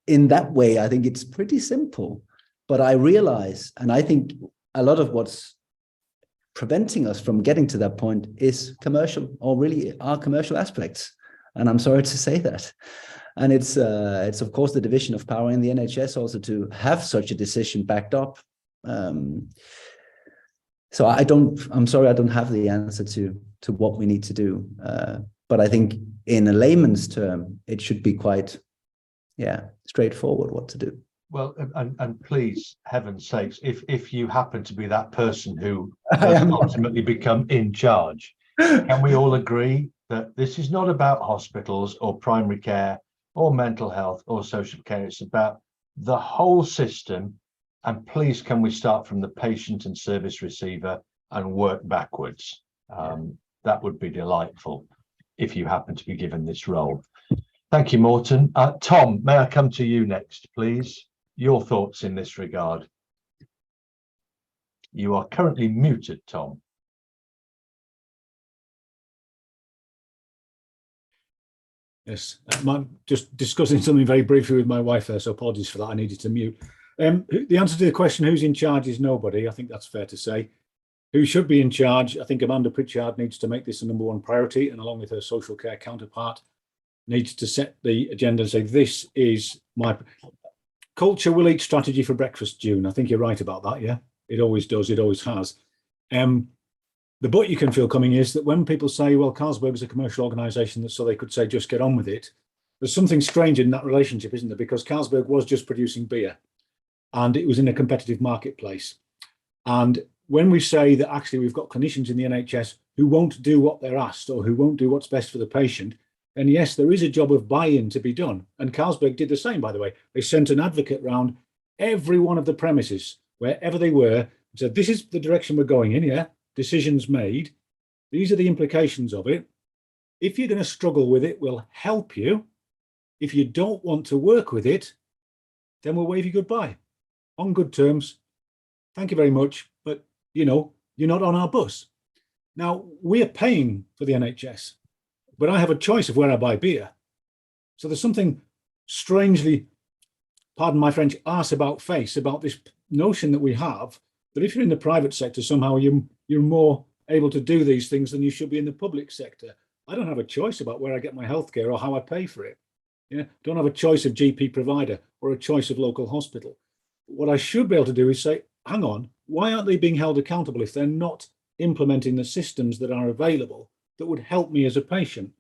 in that way, I think it's pretty simple. But I realize, and I think a lot of what's preventing us from getting to that point is commercial, or really are commercial aspects. And I'm sorry to say that. And it's of course the division of power in the NHS also to have such a decision backed up. So I'm sorry, I don't have the answer to what we need to do. But I think in a layman's term, it should be quite, straightforward what to do. Well, and please, heaven's sakes, if you happen to be that person who does ultimately become in charge, can we all agree that this is not about hospitals or primary care or mental health or social care? It's about the whole system. And please, can we start from the patient and service receiver and work backwards? That would be delightful if you happen to be given this role. Thank you, Morten. Tom, may I come to you next, please? Your thoughts in this regard. You are currently muted, Tom. Yes, just discussing something very briefly with my wife there, so apologies for that. I needed to mute. The answer to the question, who's in charge, is nobody. I think that's fair to say. Who should be in charge? I think Amanda Pritchard needs to make this a #1 priority, and along with her social care counterpart, needs to set the agenda and say, this is my culture will eat strategy for breakfast, June. I think you're right about that, yeah? It always does, it always has. The but you can feel coming is that when people say, well, Carlsberg is a commercial organisation, so they could say, just get on with it. There's something strange in that relationship, isn't there? Because Carlsberg was just producing beer and it was in a competitive marketplace. And when we say that actually we've got clinicians in the NHS who won't do what they're asked or who won't do what's best for the patient, then yes, there is a job of buy-in to be done. And Carlsberg did the same, by the way. They sent an advocate round every one of the premises, wherever they were, and said, this is the direction we're going in, yeah? Decisions made. These are the implications of it. If you're going to struggle with it, we'll help you. If you don't want to work with it, then we'll wave you goodbye on good terms. Thank you very much, but you know, you're not on our bus. Now, we're paying for the NHS, but I have a choice of where I buy beer. So there's something strangely, pardon my French, arse about face about this notion that we have that if you're in the private sector, somehow you're more able to do these things than you should be in the public sector. I don't have a choice about where I get my healthcare or how I pay for it. Yeah, don't have a choice of GP provider or a choice of local hospital. What I should be able to do is say, hang on, why aren't they being held accountable if they're not implementing the systems that are available that would help me as a patient?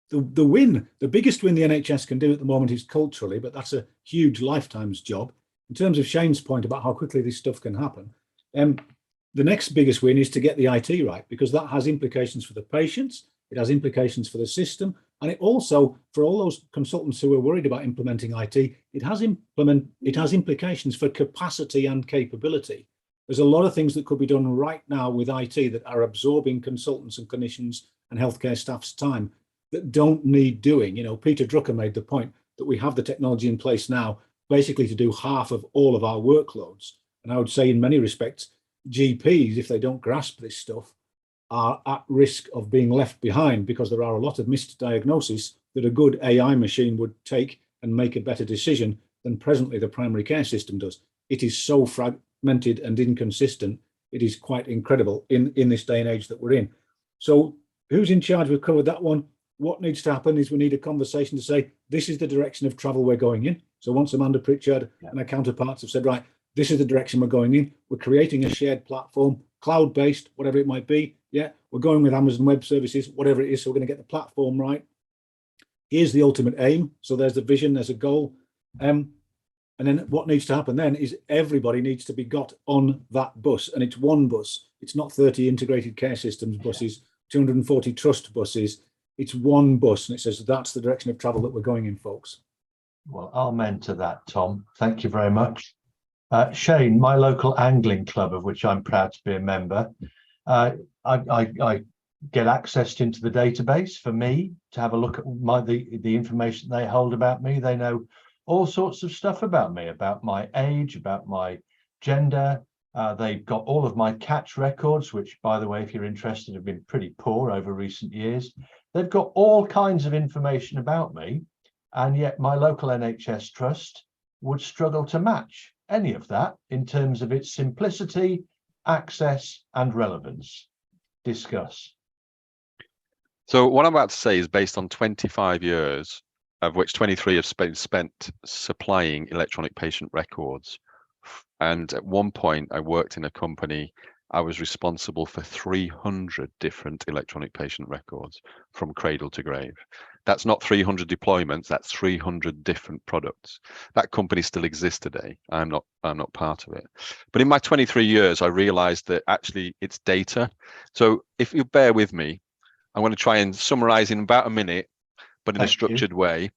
The biggest win the NHS can do at the moment is culturally, but that's a huge lifetime's job. In terms of Shane's point about how quickly this stuff can happen, the next biggest win is to get the IT right, because that has implications for the patients, it has implications for the system, and it also, for all those consultants who are worried about implementing IT, it has implications for capacity and capability. There's a lot of things that could be done right now with IT that are absorbing consultants and clinicians and healthcare staff's time that don't need doing. You know, Peter Drucker made the point that we have the technology in place now basically to do half of all of our workloads. And I would say in many respects, GPs, if they don't grasp this stuff, are at risk of being left behind because there are a lot of misdiagnoses that a good AI machine would take and make a better decision than presently the primary care system does. It is so fragmented and inconsistent. It is quite incredible in this day and age that we're in. So who's in charge? We've covered that one. What needs to happen is we need a conversation to say, this is the direction of travel we're going in. So once Amanda Pritchard and her counterparts have said, right, this is the direction we're going in. We're creating a shared platform, cloud-based, whatever it might be. Yeah, we're going with Amazon Web Services, whatever it is. So we're going to get the platform right. Here's the ultimate aim. So there's the vision, there's a goal. And then what needs to happen then is everybody needs to be got on that bus. And it's one bus. It's not 30 integrated care systems buses, 240 trust buses. It's one bus. And it says that's the direction of travel that we're going in, folks. Well, amen to that, Tom. Thank you very much. Shane, my local angling club, of which I'm proud to be a member, I get access into the database for me to have a look at the information they hold about me. They know all sorts of stuff about me, about my age, about my gender. They've got all of my catch records, which, by the way, if you're interested, have been pretty poor over recent years. They've got all kinds of information about me, and yet my local NHS trust would struggle to match any of that in terms of its simplicity, access, and relevance. Discuss. So what I'm about to say is based on 25 years, of which 23 have been spent supplying electronic patient records. And at one point, I worked in a company. I was responsible for 300 different electronic patient records from cradle to grave. That's not 300 deployments, that's 300 different products. That company still exists today. I'm not part of it. But in my 23 years, I realized that actually it's data. So if you bear with me, I'm going to try and summarize in about a minute, but in a structured way.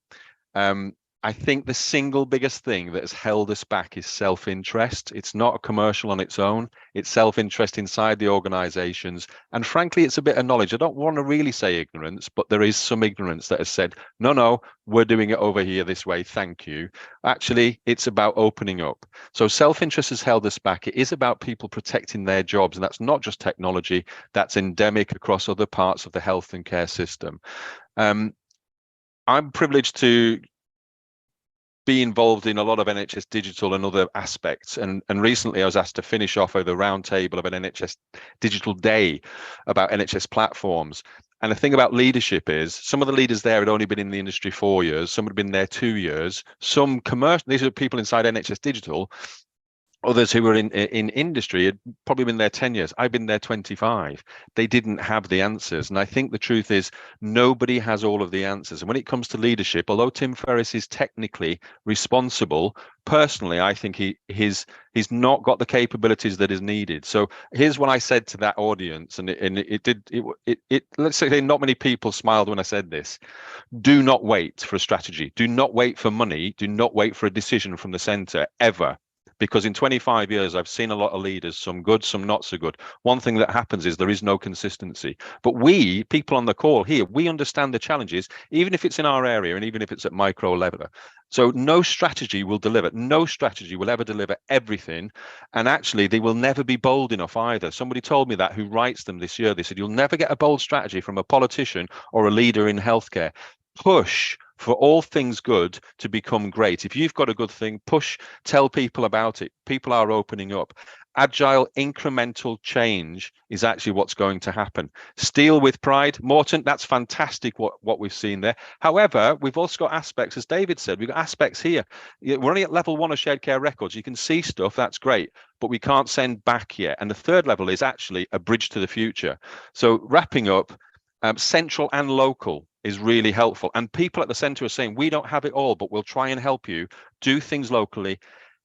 I think the single biggest thing that has held us back is self-interest. It's not a commercial on its own. It's self-interest inside the organizations. And frankly, it's a bit of knowledge. I don't want to really say ignorance, but there is some ignorance that has said, no, we're doing it over here this way. Thank you. Actually, it's about opening up. So self-interest has held us back. It is about people protecting their jobs. And that's not just technology. That's endemic across other parts of the health and care system. I'm privileged to be involved in a lot of NHS digital and other aspects. And recently I was asked to finish off over the round table of an NHS digital day about NHS platforms. And the thing about leadership is some of the leaders there had only been in the industry 4 years, some had been there 2 years, some commercial, these are people inside NHS digital. Others who were in industry had probably been there 10 years. I've been there 25. They didn't have the answers. And I think the truth is nobody has all of the answers. And when it comes to leadership, although Tim Ferriss is technically responsible, personally, I think he's not got the capabilities that is needed. So here's what I said to that audience. And let's say not many people smiled when I said this. Do not wait for a strategy. Do not wait for money. Do not wait for a decision from the center ever. Because in 25 years, I've seen a lot of leaders, some good, some not so good. One thing that happens is there is no consistency. But we, people on the call here, we understand the challenges, even if it's in our area and even if it's at micro level. So no strategy will deliver. No strategy will ever deliver everything. And actually, they will never be bold enough either. Somebody told me that who writes them this year. They said, you'll never get a bold strategy from a politician or a leader in healthcare. Push for all things good to become great. If you've got a good thing, push, tell people about it. People are opening up. Agile, incremental change is actually what's going to happen. Steal with pride. Morten, that's fantastic what we've seen there. However, we've also got aspects, as David said, we've got aspects here. We're only at level 1 of shared care records. You can see stuff, that's great, but we can't send back yet. And the third level is actually a bridge to the future. So wrapping up, central and local is really helpful. And people at the center are saying, we don't have it all, but we'll try and help you do things locally.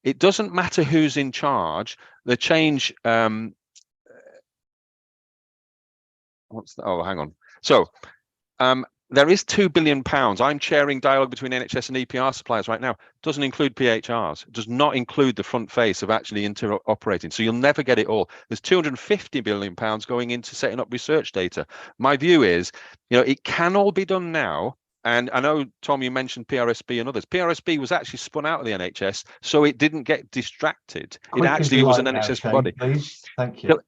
It doesn't matter who's in charge. The change, hang on. So there is £2 billion. I'm chairing dialogue between NHS and EPR suppliers right now. Doesn't include PHRs. It does not include the front face of actually interoperating. So you'll never get it all. There's £250 billion going into setting up research data. My view is, it can all be done now. And I know, Tom, you mentioned PRSB and others. PRSB was actually spun out of the NHS, so it didn't get distracted. It actually was an NHS body. Please, thank you.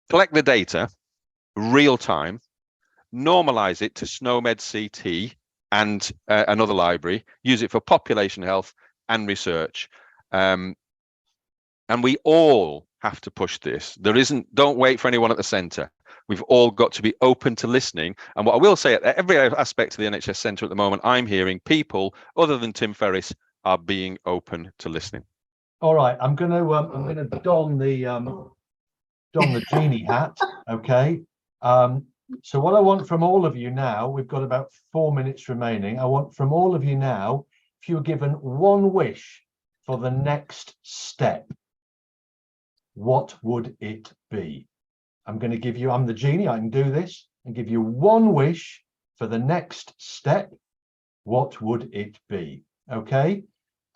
Collect the data, real time, normalize it to SNOMED CT and another library, use it for population health and research. And we all have to push this. Don't wait for anyone at the center. We've all got to be open to listening. And what I will say, at every aspect of the NHS centre at the moment, I'm hearing people other than Tim Ferriss are being open to listening. All right, I'm going to don the genie hat. Okay. So what I want from all of you now, we've got about 4 minutes remaining. I want from all of you now, if you were given one wish for the next step, what would it be? I'm going to give you, I'm the genie, I can do this, and give you one wish for the next step. What would it be? Okay.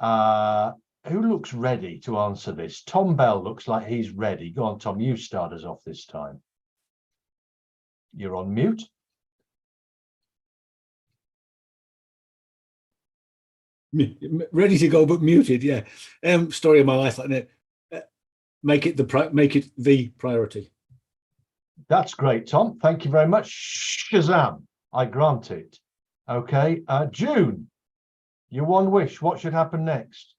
Who looks ready to answer this? Tom Bell looks like he's ready. Go on, Tom, you start us off this time. You're on mute. Ready to go, but muted. Yeah. Story of my life, like that. Make it the priority. That's great, Tom. Thank you very much. Shazam. I grant it. Okay. June, your one wish. What should happen next?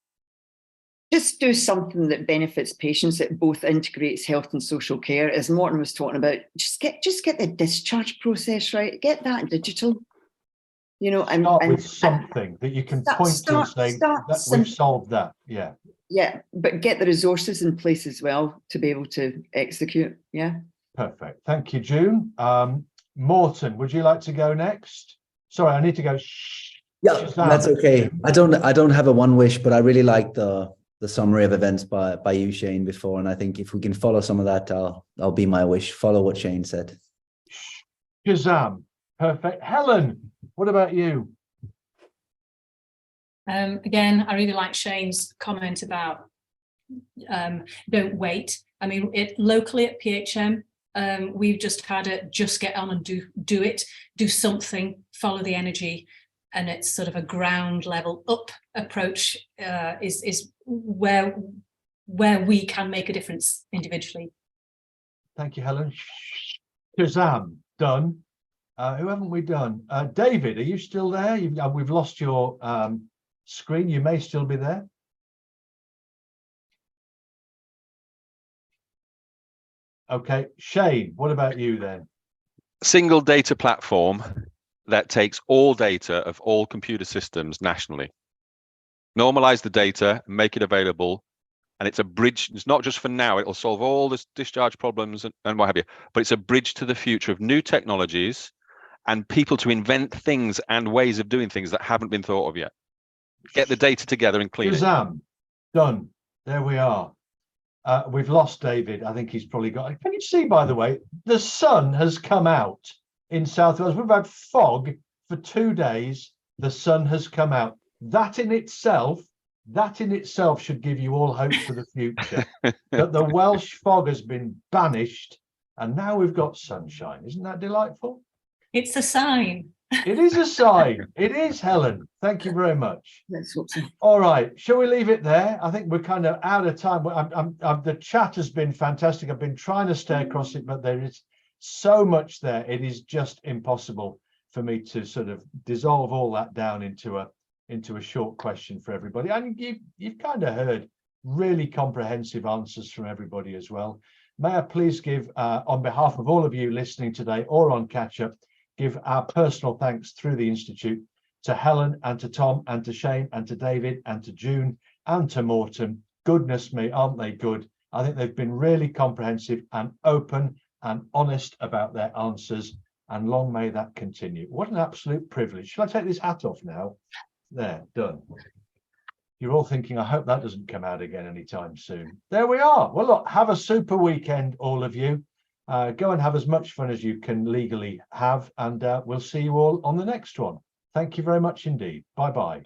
Just do something that benefits patients, that both integrates health and social care. As Morten was talking about, just get the discharge process right. Get that digital. You know, and start with something that you can point to and say that we've solved that. Yeah. Yeah, but get the resources in place as well to be able to execute. Yeah. Perfect. Thank you, June. Morten, would you like to go next? Sorry, I need to go. Yeah, that's okay. I don't have a one wish, but I really like the summary of events by you, Shane, before, and I think if we can follow some of that, I'll be my wish. Follow what Shane said. Shazam. Perfect. Helen, what about you? Again, I really like Shane's comment about don't wait. I mean, locally at PHM, we've just had a just get on and do it, do something, follow the energy, and it's sort of a ground level up approach is where we can make a difference individually. Thank you, Helen. Shazam, done. Who haven't we done? David, are you still there? We've lost your screen. You may still be there. Okay, Shane, what about you then? Single data platform that takes all data of all computer systems nationally. Normalize the data, make it available, and it's a bridge. It's not just for now, it'll solve all the discharge problems and what have you, but it's a bridge to the future of new technologies and people to invent things and ways of doing things that haven't been thought of yet. Get the data together and clean Shazam, done. There we are. We've lost David. I think he's probably got. Can you see, by the way, the sun has come out in South Wales. We've had fog for 2 days. The sun has come out. That in itself should give you all hope for the future. That the Welsh fog has been banished, and now we've got sunshine. Isn't that delightful? It's a sign. It is a sign. It is, Helen. Thank you very much. Let's hope so. All right. Shall we leave it there? I think we're kind of out of time. The chat has been fantastic. I've been trying to stay across it, but there is so much there. It is just impossible for me to sort of dissolve all that down into a short question for everybody. And you've kind of heard really comprehensive answers from everybody as well. May I please give, on behalf of all of you listening today or on catch-up, give our personal thanks through the Institute to Helen and to Tom and to Shane and to David and to June and to Morten. Goodness me, aren't they good? I think they've been really comprehensive and open and honest about their answers, and long may that continue. What an absolute privilege. Shall I take this hat off now? There, done. You're all thinking, I hope that doesn't come out again anytime soon. There we are. Well, look, have a super weekend, all of you. Go and have as much fun as you can legally have, and we'll see you all on the next one. Thank you very much indeed. Bye-bye.